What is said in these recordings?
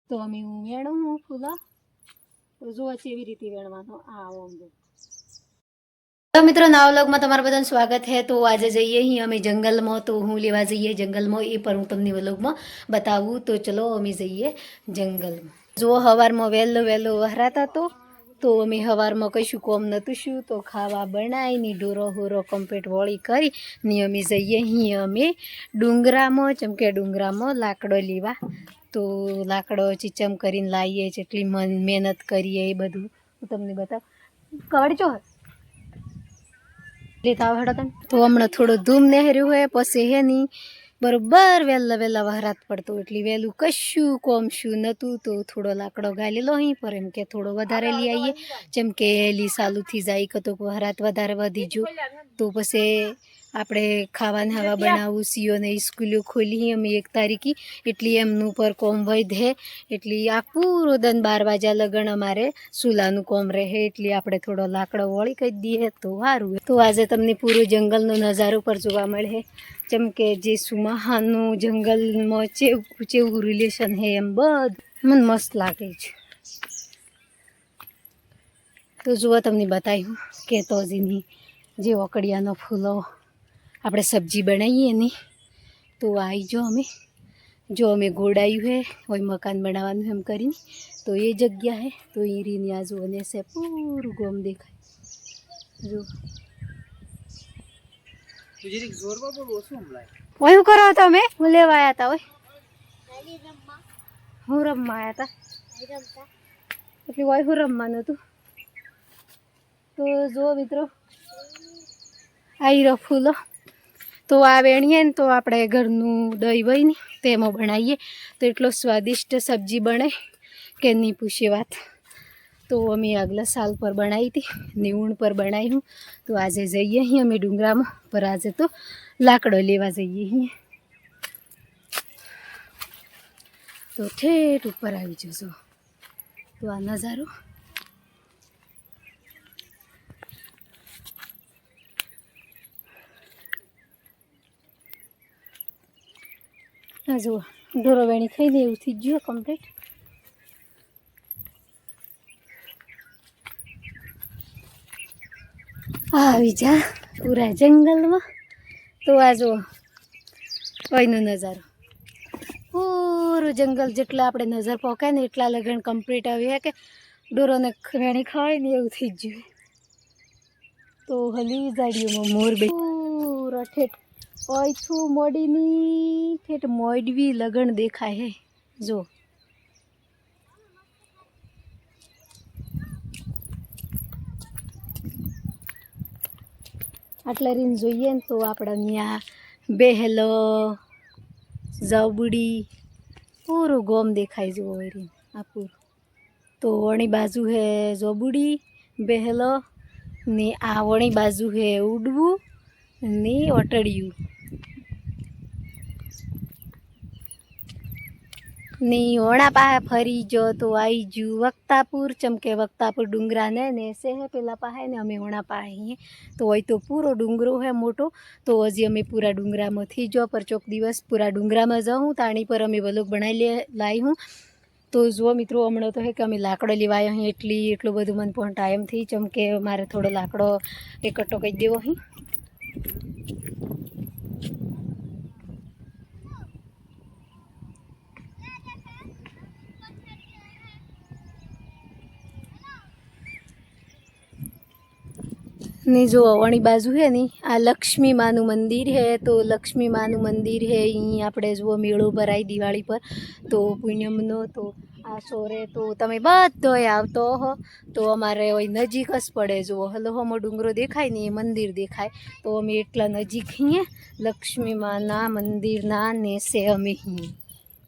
તો અમે હું વેણું ફૂલા તો જોવા કેવી રીતે વેણવાનો આવો તો મિત્રો નવા વ્લોગમાં તમારું બધાનું સ્વાગત છે। તો આજે જઈએ અહીં અમે જંગલમાં તો હું લેવા જઈએ જંગલમાં એ પણ હું તમને વ્લોગમાં બતાવું તો ચલો અમે જઈએ જંગલમાં। જો સવારમાં વહેલો વહેલો વહરાતા તો અમે સવારમાં કશું કોમ નહોતું શું તો ખાવા બનાવીને ઢોરો હોરો કમ્પ્લીટ વળી કરી ને અમે જઈએ અહીં અમે ડુંગરામાં ચમકે ડુંગરામાં લાકડો લેવા તો લાકડો ચીચમ કરીને લાવીએ જેટલી મહેનત કરીએ એ બધું હું તમને બતાવું કવડ ચો લેતા હડો તો હમણાં થોડું ધૂમ નહેર્યું હોય પછી હે ની બરોબર વહેલા વહરાત પડતો એટલે વહેલું કશું કોમશું નહોતું તો થોડો લાકડો ગાલેલો અહીં પર એમ કે થોડો વધારે લઈ આવીએ જેમ કે એલી સાલુથી જાય કે તો વહરાત વધારે વધી જો તો પછી આપણે ખાવાને હવા બનાવવું સીઓને સ્કૂલો ખોલી અમે 1 તારીખે એટલે એમનું પર કોમ વધે એટલે આ પૂરો દન 12 વાગ્યા લગન અમારે સુલાનું કોમ રહે એટલે આપણે થોડો લાકડો વળી કરી દઈએ તો સારું। તો આજે તમને પૂરું જંગલનો નજારો પર જોવા મળે જેમ કે જે સુમાહાનું જંગલમાં ચેવું રિલેશન હે એમ બધું મને મસ્ત લાગે છે। તો જુઓ તમને બતાવ્યું કે તોજીની જે ઓકડિયાનો ફૂલો આપણે સબ્જી બનાવીએ ને તો આવી જો અમે ગોડાયું હે હોય મકાન બનાવવાનું એમ કરીને તો એ જગ્યા હે તો એ રીની આજુને છે પૂરું ગોમ દેખાય જો શું કરો તમે હું લેવા આવ્યા હતા હું રમવા આવ્યા હતા એટલે હોય હું રમવાનું હતું તો જો મિત્રો આવી ફૂલો તો આ વેણીએ ને તો આપણે ઘરનું દહીં હોય ને તેમાં બનાવીએ તો એટલો સ્વાદિષ્ટ સબ્જી બને કે નહીં પૂછે વાત। તો અમે આગલા સાલ પર બનાવી હતી નીવણ પર બનાવ્યું તો આજે જઈએ અહીં અમે ડુંગરામાં પર આજે તો લાકડો લેવા જઈએ અહીં તો ઠેઠ ઉપર આવી જશો તો આ નજારો હા જુઓ ઢોરો વેણી ખાઈ દે એવું થઈ ગયું કમ્પ્લીટ। આવી જા પૂરા જંગલમાં તો આ જુઓ અહીંનો નજારો પૂરું જંગલ જેટલા આપણે નજર પહોંચાય ને એટલા લગન કમ્પ્લીટ આવી કે ઢોરોને વેણી ખવાય ને એવું થઈ ગયું તો હલી જાડીઓમાં મોર બે પૂરો ઠેઠ ઓયથું મોડીની ઠેઠ મોડવી લગણ દેખાય હે જો આટલા રીને જોઈએ ને તો આપણે ત્યાં બેહેલો ઝબડી પૂરું ગોમ દેખાય જુઓ રીને આ પૂરું તો વણી બાજુ હે ઝબડી બેહેલો ને આ વણી બાજુ હે ઉડવું ને ઓટડિયું ની ઓણા પાસે ફરી જો તો આવી જુ વક્તાપુર ચમકે વક્તાપુર ડુંગરા ને સે હે પેલા પાસે ને અમે ઓણા પાસે તો હોય તો પૂરો ડુંગરો હે મોટો તો હજી અમે પૂરા ડુંગરામાંથી જો પર ચોક દિવસ પૂરા ડુંગરામાં જાઉં તાણી પર અમે વ્લોગ બનાવી લાવી હું તો જુઓ મિત્રો હમણાં તો હે કે અમે લાકડો લેવા આવ્યા અહીં એટલો બધું મને પણ ટાઈમ થઈ ચમકે મારે થોડો લાકડો એકઠો કરી દેવો અહીં ने जो अवणी बाजू है नी आ लक्ष्मी मानु मंदिर है तो लक्ष्मी मानु मंदिर है अहीं आपणे जो मेळो भराय दिवाળી पर तो पुण्यमनो तो आ सोरे तो तमे बधोय आवतो हो तो अमारे ओय नजीक ज पड़े जो हलो हमो डूंगरो देखाय ने मंदिर देखाय तो अमे एटला नजीक हिए लक्ष्मी माना मंदिर ना नेसे अमे हिए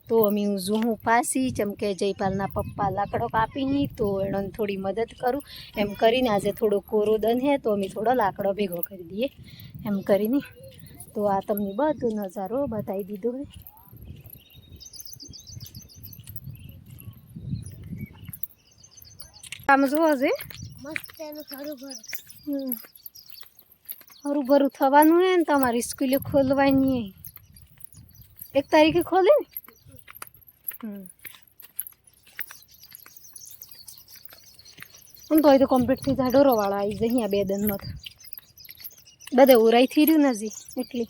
तो अमी जो हूँ पासी चमके जयपालना पप्पा लाकड़ो कापी ही तो एनो थोड़ी मदद करूँ एम करीने आज थोड़ो कोरो दन है तो अमी थोड़ो लाकड़ो भेगो करी दीए एम करीने तो आ तमने बधो नजारो बताई दीधो है। आम जो है मस्त हरु भरू थवानुं है ने तमारी स्कूल खोलवानी है 1 तारीखे खोले ने આમ તો એ તો કમ્પ્લીટ થઈ જાય ઢોરોવાળા આવી જાય અહીંયા 2 દનમાં બધે ઉરાઈ થઈ રહ્યું નથી એટલી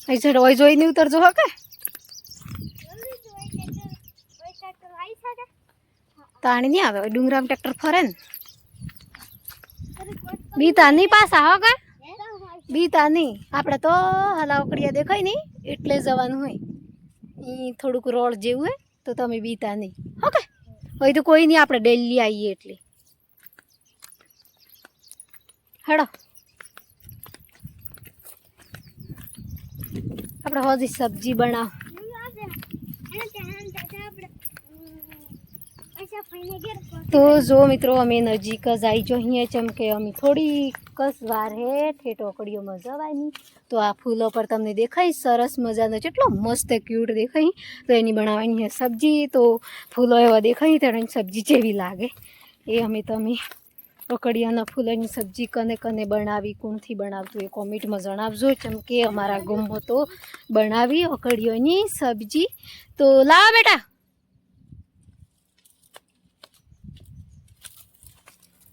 અહીં છેડ હોય જોઈને ઉતરજો હો કે તાણી નહીં આવે ડુંગરામાં ટ્રેક્ટર ફરે ને બીતા નહીં પાછા હો કે બીતા નહીં આપણે તો હલાવકડિયા દેખાય નહીં એટલે જવાનું હોય એ થોડુંક રોડ જેવું હોય તો તમે બીતા નહીં ઓકે હોય તો કોઈ નહીં આપણે ડેલી આવીએ એટલે હેડો આપણે હજી સબ્જી બનાવ તો જો મિત્રો અમે નજીક જ આવી જોઈએ જેમ કે અમે થોડીક જ વાર હે ઠેઠોકડીઓમાં જવાની તો આ ફૂલો પર તમને દેખાય સરસ મજાનો કેટલો મસ્ત ક્યુટ દેખાય તો એની બનાવવાની છે સબ્જી તો ફૂલો એવા દેખાય તો એની સબ્જી જેવી લાગે એ અમે તમે ઓકડિયાના ફૂલોની સબ્જી કને કને બનાવી કોણથી બનાવતું એ કોમેન્ટમાં જણાવજો જેમ કે અમારા ગામમાં તો બનાવી ઓકડિયોની સબ્જી તો લાવો બેટા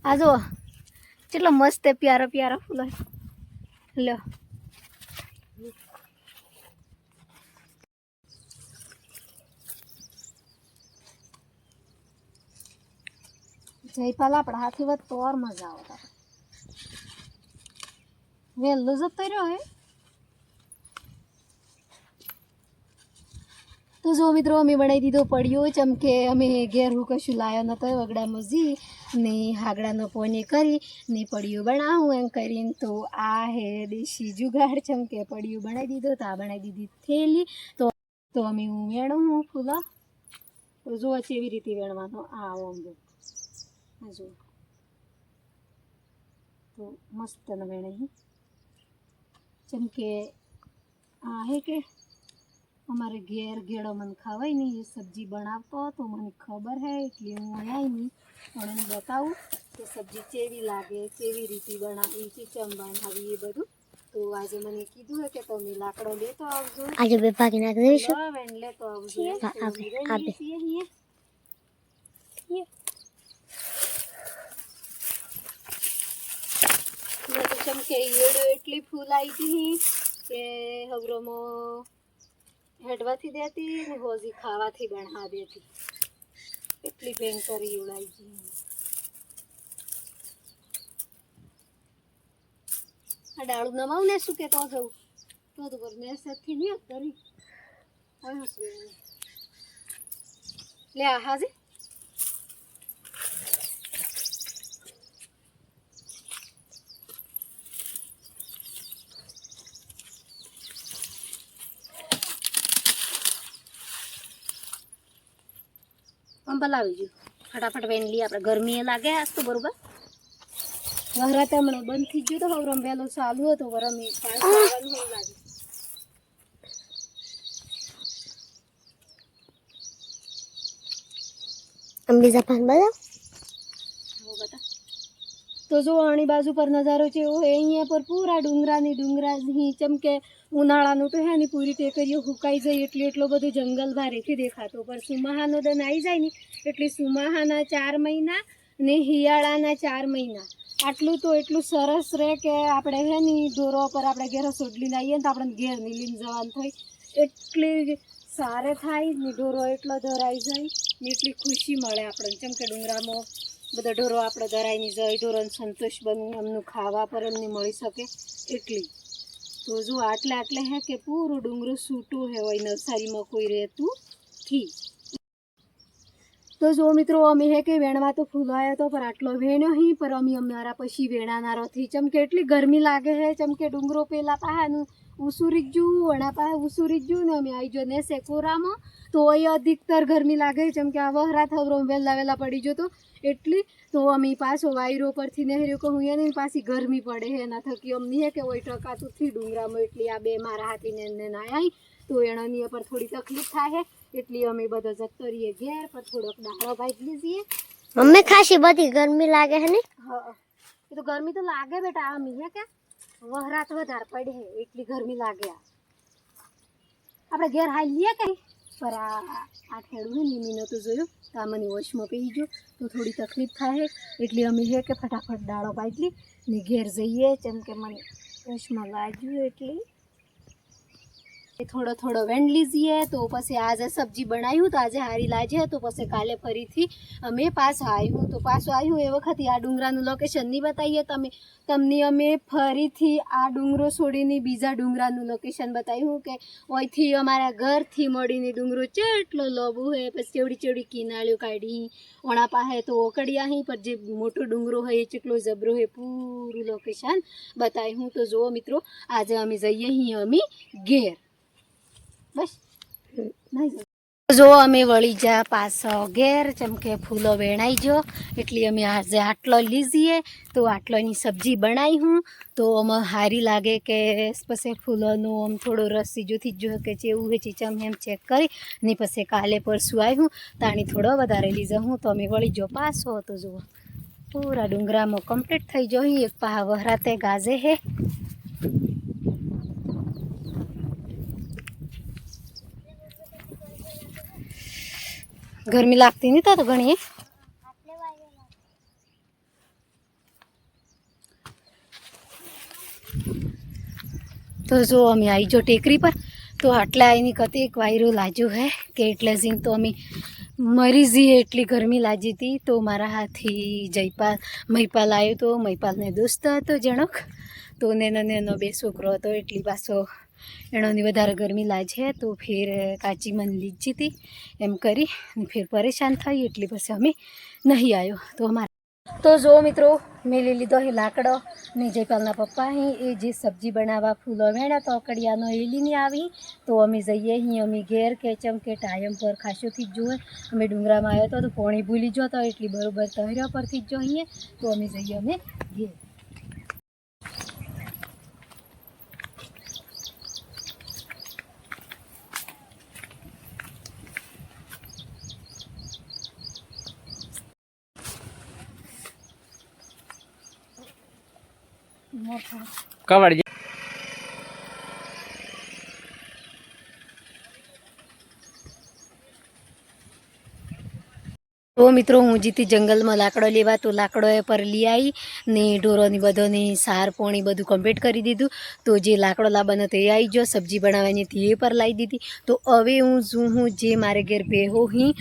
આ જો કેટલો મસ્ત પ્યારા પ્યારા ફૂલ લો જયપાલ આપણા હાથી વાત તો ઓર મજા આવતા વહેલો જતો રહ્યો હે તો જો મિત્રો અમે બનાવી દીધો પડ્યો ચમકે અમે ઘેર હું કશું લાવ્યો નતો વગડામાં જી ને હાગડાનો પોને કરી ને પડ્યું બનાવું એમ કરીને તો આ હે દેશી જુગાડ ચમકે પડ્યું બનાવી દીધો તો આ બનાવી દીધી થેલી તો અમે હું વેણું ફૂલા તો જો કેવી રીતે વેણવાનો આ ઓંબો આ જો તો મસ્ત ન વેણાઈ ચમકે આ હે કે અમારે ઘેર ઘેડો મને ખાવાય નહીં એ સબ્જી બનાવતો તો મને ખબર હે એટલે હું આવી નહીં પણ એને બતાવું કે સબ્જી કેવી લાગે કેવી રીતે બનાવી ચીચમ બનાવી એ બધું તો આજે મને કીધું હે કે તમે લાકડો લેતો આવજો આજે બે ભાગી નાખ દઈશું લેતો આવજો ચમકે ઈયળો એટલી ફૂલાઈ હતી કે હવરોમાં હેડવાથી દેતી ને હોજી ખાવાથી બના દેતી એટલી ભયંકર ઈવડાઈ ગઈ આ ડાળું નમાવું ને શું કે તો જવું તો પર મેસેજથી નહીં કરી હવે શું લે આ હાજે બલાવી ગયું ફટાફટ વેન લઈએ આપણે ગરમી લાગે આજ તો બરોબર વહરાતે હમણાં બંધ થઈ ગયું તો હવરમ વહેલો ચાલુ હતો ગરમી લાગે બીજા પાન બધા તો જો આની બાજુ પર નજારો છે એવો હે અહીંયા પર પૂરા ડુંગરાની ડુંગરા ચમકે ઉનાળાનું તો હે ને પૂરી ટેકરીઓ હુકાઈ જાય એટલે એટલો બધો જંગલ ભારેથી દેખાતો પણ સુમાહાનો દન આવી જાય ને એટલે સુમાહાના 4 મહિના ને હિયાળાના 4 મહિના આટલું તો એટલું સરસ રહે કે આપણે હે ને દોરો પર આપણે ઘેર સોડલીને આવીએ ને તો આપણે ઘેર નીલીને જવાનું થાય એટલી સારે થાય ને ઢોરો એટલો ધરાઈ જાય ને એટલી ખુશી મળે આપણને ચમકે ડુંગરામાં બધા ઢોરો આપણે ધરાઈને જાય ઢોરોને સંતોષ બનવું એમનું ખાવા પર એમને મળી શકે એટલી તો જો આટલે હે કે પૂરું ડુંગરું સૂટું હે હોય નવસારીમાં કોઈ રહેતું થી તો જો મિત્રો અમે હે કે વેણવા તો ફૂલાયો તો પર આટલો વેણ્યો હી પર અમે અમારા પછી વેણાનારોથી ચમકે એટલી ગરમી લાગે હે ચમકે ડુંગરો પેલા પાહાનું ઉસુરી ગયું વણા પાસે ઉસુરી ગયું ને અમે આવી જો ને સેકોરામાં તો એ અધિકતર ગરમી લાગે ચમકે આ વહરા થવરો વહેલા પડી જતો એટલી તો અમે પાછો વાયરો પરથી નહેર્યો કહું એને પાછી ગરમી પડે હે એના થકી અમને હે કે હોય ટકાતુંથી ડુંગરામાં એટલી આ બે મારા હાથીને નાય તો એનાની પર થોડી તકલીફ થાય એટલી અમે બધા જતો રહીએ ઘેર પર થોડોક દાડો ભાઈ લીધીએ મમ્મી ખાસી બધી ગરમી લાગે હે ને હા એ તો ગરમી તો લાગે બેટા આ મીહે કે વહરાત વધારે પડે હે એટલી ગરમી લાગે આપણે ઘેર હાલ લઈએ કે પર આ ખેડું હે ને મેં નહોતું જોયું તો આ મને વોશમાં પી ગયો તો થોડી તકલીફ થાય એટલે અમે હે કે ફટાફટ દાળો પાટલી ને ઘેર જઈએ જેમ કે મને વોશમાં લાગ્યું એટલે થોડો થોડો વેણ લીજીએ તો પછી આજે સબ્જી બનાવ્યું તો આજે હારી લાજે તો પછી કાલે ફરીથી અમે પાછું આવ્યું એ વખતે આ ડુંગરાનું લોકેશન નહીં બતાવીએ તમને અમે ફરીથી આ ડુંગરો છોડીને બીજા ડુંગરાનું લોકેશન બતાવ્યું કે ઓયથી અમારા ઘરથી મળીને ડુંગરો ચેટલો લોબો હે પછી ચેવડી ચેવડી કિનાળીઓ કાઢી ઓણા પાસે તો ઓકડિયા અહીં પર જે મોટો ડુંગરો હોય એ ચેટલો જબરો હે પૂરું લોકેશન બતાવ્યું તો જુઓ મિત્રો આજે અમે જઈએ અહીં અમે ઘેર બસ જો અમે વળી જા પાછો ઘેર ચમકે ફૂલો વેણાઈ જો એટલે અમે આજે આટલો લીજીએ તો આટલોની સબ્જી બનાવી હું તો અમે સારી લાગે કે પછી ફૂલોનું આમ થોડો રસ સીજોથી જ જો કે જેવું હોય ચીચમ એમ ચેક કરી ને પછી કાલે પરસું આવ્યું તાણી થોડો વધારે લીધો હું તો અમે વળી જો પાછો તો જુઓ પૂરા ડુંગરામાં કમ્પ્લીટ થઈ જોઈ એક પા વહરાતે ગાજે હે गर्मी लागती नहीं तो घनी तो जो अमी आई जो टेकरी पर तो आटला आई कते एक वायरो लाजो है कि एटले जीन तो अमी मरी जी एटली गर्मी लाजी थी तो मारा हाथी जयपाल महिपाल आयो तो महिपाल ने दोस्त तो जनक तो नेनो नेनो बे छोकरो तो एटली पासो एनोनी वधारे गर्मी लाजे तो फिर काची मन लीजी थी एम करी फिर परेशान थई एटली पछी अमे नहीं आयो तो हमारा तो जो मित्रों मेली लीधो ही लाकड़ो ने जयपालना पप्पा ही ए जे सब्जी बनावा फूलो वेणा तो अकड़ियानो ए लीने आवी तो अमे जईए ही अमे घेर के चमके टाइम पर खासो थी जोए अमे डुंगरा में आयो तो पोणी भूली जो तो एटली बरोबर तहरा पर थी जोईए तो अमे जईए अमे घेर कवर तो मित्रों हूँ जीती जंगल में लाकड़ो लेवा तो लाकड़ो पर ली आई ने ढोरोनी बधोनी सार पोणी बधु कम्प्लीट करी दीधुं तो जे लाकड़ो लाववानो तो ए आई जो सब्जी बनाववानी थी ए पर लाई दीधी तो हवे हूँ जो हूँ जे मारे घेर बेहो ही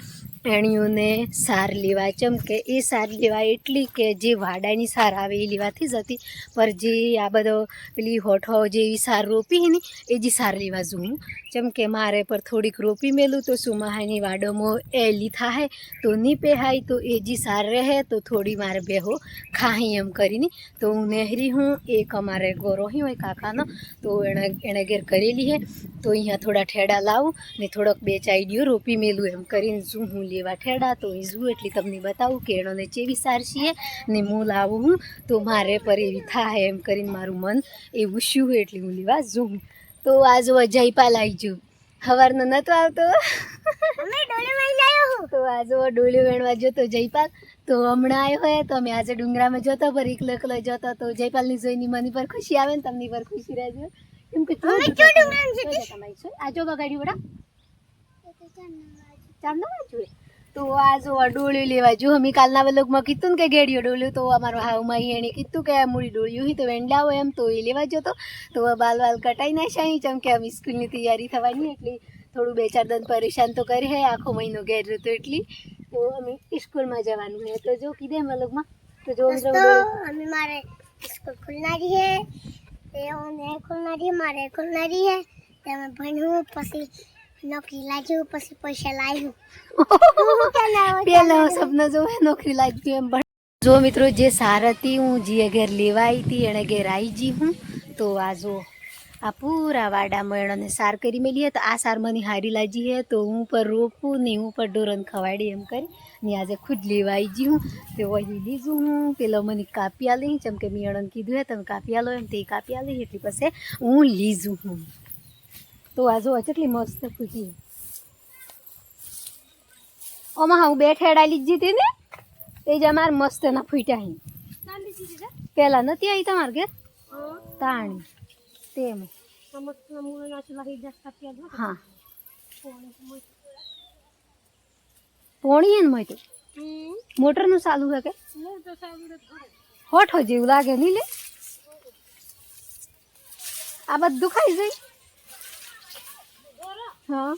एणियोने सार लेवा चमके ए सार लेवा एटली के जे वाडानी सार आवे ए लेवाथी ज हती पर जे आ बधो पेली होठो जेवी सार रोपी है नी ए जी सार लेवा जोऊं चमके मारे पर थोड़ीक रोपी मेलूं तो सुमाहानी वाडोमो एली थाहे तो नी पेहाय तो ए जी सार रहे तो थोड़ी मारे बेहो खाही एम करीने तो हूँ नेहरी हूँ एक अमारे गोरो ही होय काकानो तो एणे घेर करेली है तो अहींया थोड़ा ठेड़ा लावुं ने थोड़ोक बे चायडियो रोपी मेलूं एम करीने जो हूँ लेवा ठेड़ा तो जू एटली तमने बताऊँ कि एणोने चेवी सार छे ने हूँ लावुं हूँ तो मारे पर एवी थाय एम करीने मारुं मन एवुं शुं एटली हूँ लेवा जोऊं तो आज जयपाल आई जो हवारनो नतो आवतो तो आज डोळ्यो वेणवा जोतो जयपाल तो हमणां आयो है तो अमे आज डुंगरा में जोतो पर एकलो एकलो जोतो तो जयपाल नी जोईने मनी पर खुशी आवे ने तमनी पर खुशी रहेजो केम के आ जो बगाड़ी वड़ा चांदो वाजू तो आज डोळ्यो लेवा जो अमी कालना व्लॉग में कीधुं के गेडियो डोळ्यो तो अमारो हावमाई एणे कीधुं के मूड़ी डोळ्यो ही तो वेण लावो एम तो ए लेवा जोतो तो बाल बाल कटाई नाख्या चम के अमी स्कूल नी तैयारी थवानी एटले थोड़ू बे चार दिन परेशान तो करे है आखो महीनो घेर रह्यो एटली तो अमी स्कूल में जवानुं है तो जो कीधे व्लॉग में तो जो अमी मारे स्कूल खुलनारी है ते ओने खुलनारी मारे खुलनारी है ते मैं भणूं पछी नौकरी लाजू पछी पैसा लायू पेला सपना जो है नौकरी लागी एम जो मित्रों जे सारथी हूँ जी घेर लेवा आई थी एने घेर आई जी हूँ तो आ जो आ पूरा वाडा में ने सार करी मेली है तो आ सार मनी हारी लाजी है तो हूँ पर रोपू ने हूँ पर डोरन खवाड़ी एम करी ने आज खुद लेवा आई जी हूँ तो वही लीजू हूँ पेलो मनी कापी आली चमके मियाणन कीधुं है तमे कापी आलो एम ते कापी आली एटली पछी हूँ लीजू हूँ तो आज चटली मस्त फूटी है ओमा हूँ बे ठेड़ा लीजी थी ने ए ज मार मस्त ना फूट्या ही पेला नती आई तमार घेर ताणी तेम हाँ પોણી હે ને મોય તો મોટરનું ચાલુ હે કે હોઠો જેવું લાગે નહીં લે આ બધું ખાઈ જાય હા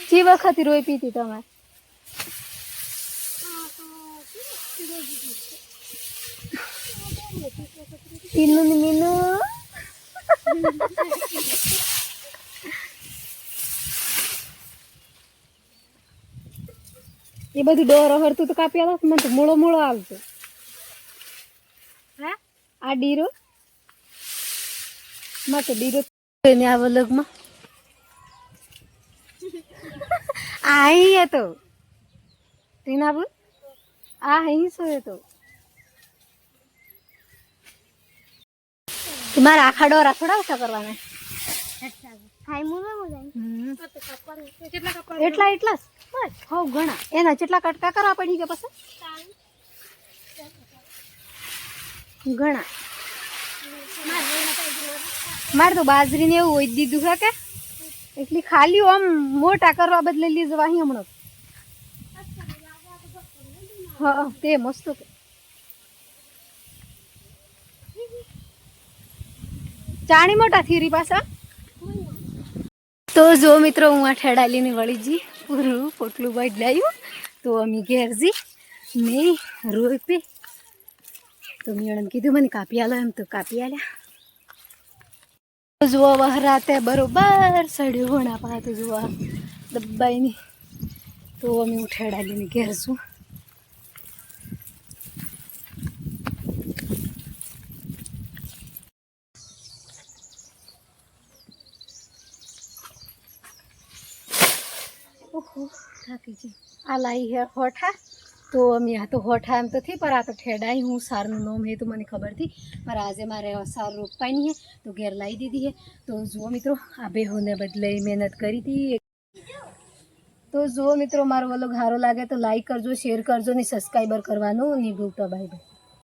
જી વખત રોઈ પીતી તમારે ટીનું ને મીનું એ બધું ડોરો હરતું તો કાપી આલો મને તો મૂળો મૂળો આવતો હા આ ડીરો માં તો ડીરો ને આવો લગમાં આ હી હતો ટીના બુ આ હી સો હતો તમારા આખા ડોરા થોડા ઓછા કરવાના એટલા એટલા બસ હવ ઘણા એના જેટલા કટકા કરવા પડી ગયા પછી ઘણા મારે તો બાજરી ને એવું હોય દીધું છે કે એટલી ખાલી આમ મોટા કરવા બદલે લઈ જવા અહીં હમણાં હા તે મસ્ત ચાણી મોટા થીરી પાછા તો જો મિત્રો હું આ ઠેડાલીને વળી જી પૂરું પોટલું બદલાયું તો અમે ઘેરજી મેં રોઈ પે તો મેં કીધું મને કાપી આલો એમ તો કાપી આલ્યા જુઓ વહરાતે બરોબર સડ્યું હોણા પા તો જુઓ દબાઈની તો અમે હું ઠેડાલીને ઘેર છું થાકી ગઈ આ લાઈ હે હોઠા તો અમે આ તો હોઠા એમ તો થી પર આ તો ઠેડાઈ હું સારનું નામ હે તો મને ખબર થી પર આજે મારે સાર રોપાઈની હે તો ઘેર લાવી દીધી હે તો જુઓ મિત્રો આ બેહોને બદલે મહેનત કરી હતી તો જુઓ મિત્રો મારો વ્લોગ સારો લાગે તો લાઈક કરજો શેર કરજો ને સબસ્ક્રાઈબર કરવાનું નહીં ભૂલતા બાય બાય